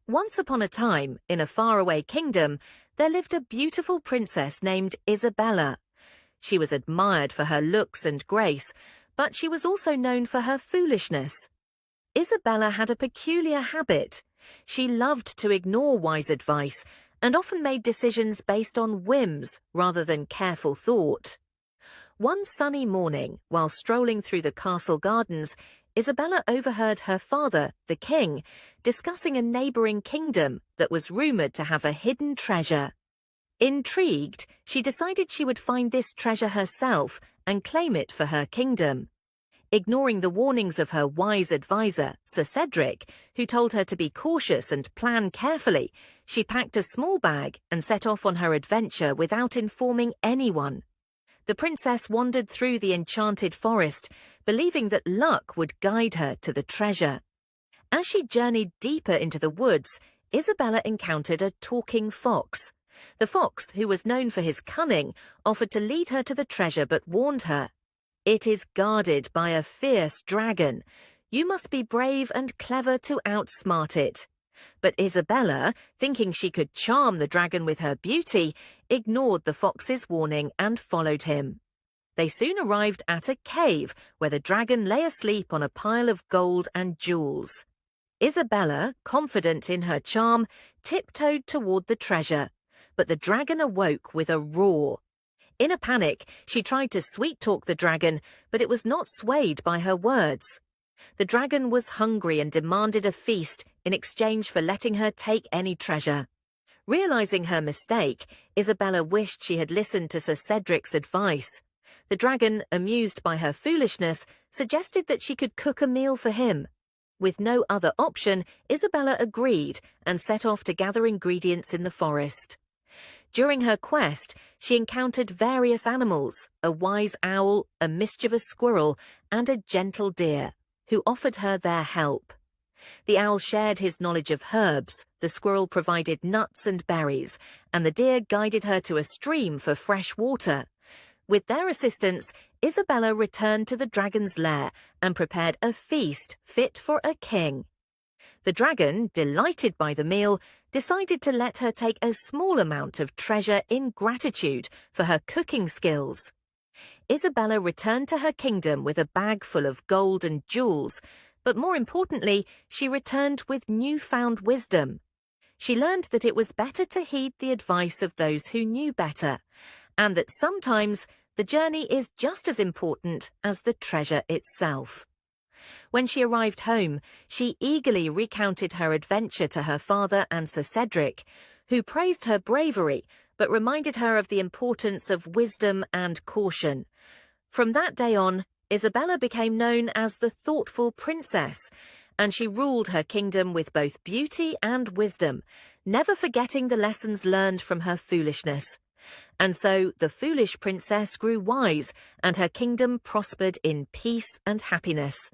Once upon a time, in a faraway kingdom, there lived a beautiful princess named Isabella. She was admired for her looks and grace, but she was also known for her foolishness. Isabella had a peculiar habit. She loved to ignore wise advice and often made decisions based on whims rather than careful thought. One sunny morning, while strolling through the castle gardens, Isabella overheard her father, the king, discussing a neighboring kingdom that was rumored to have a hidden treasure. Intrigued, she decided she would find this treasure herself and claim it for her kingdom. Ignoring the warnings of her wise advisor, Sir Cedric, who told her to be cautious and plan carefully, she packed a small bag and set off on her adventure without informing anyone. The princess wandered through the enchanted forest, believing that luck would guide her to the treasure. As she journeyed deeper into the woods, Isabella encountered a talking fox. The fox, who was known for his cunning, offered to lead her to the treasure but warned her, "It is guarded by a fierce dragon. You must be brave and clever to outsmart it." But Isabella, thinking she could charm the dragon with her beauty, ignored the fox's warning and followed him. They soon arrived at a cave where the dragon lay asleep on a pile of gold and jewels. Isabella, confident in her charm, tiptoed toward the treasure, but the dragon awoke with a roar. In a panic, she tried to sweet-talk the dragon, but it was not swayed by her words. The dragon was hungry and demanded a feast in exchange for letting her take any treasure. Realizing her mistake, Isabella wished she had listened to Sir Cedric's advice. The dragon, amused by her foolishness, suggested that she could cook a meal for him. With no other option, Isabella agreed and set off to gather ingredients in the forest. During her quest, she encountered various animals, a wise owl, a mischievous squirrel, and a gentle deer, who offered her their help. The owl shared his knowledge of herbs, the squirrel provided nuts and berries, and the deer guided her to a stream for fresh water. With their assistance, Isabella returned to the dragon's lair and prepared a feast fit for a king. The dragon, delighted by the meal, decided to let her take a small amount of treasure in gratitude for her cooking skills. Isabella returned to her kingdom with a bag full of gold and jewels, but more importantly, she returned with newfound wisdom. She learned that it was better to heed the advice of those who knew better, and that sometimes the journey is just as important as the treasure itself. When she arrived home, she eagerly recounted her adventure to her father and Sir Cedric, who praised her bravery but reminded her of the importance of wisdom and caution. From that day on, Isabella became known as the thoughtful princess, and she ruled her kingdom with both beauty and wisdom, never forgetting the lessons learned from her foolishness. And so the foolish princess grew wise, and her kingdom prospered in peace and happiness.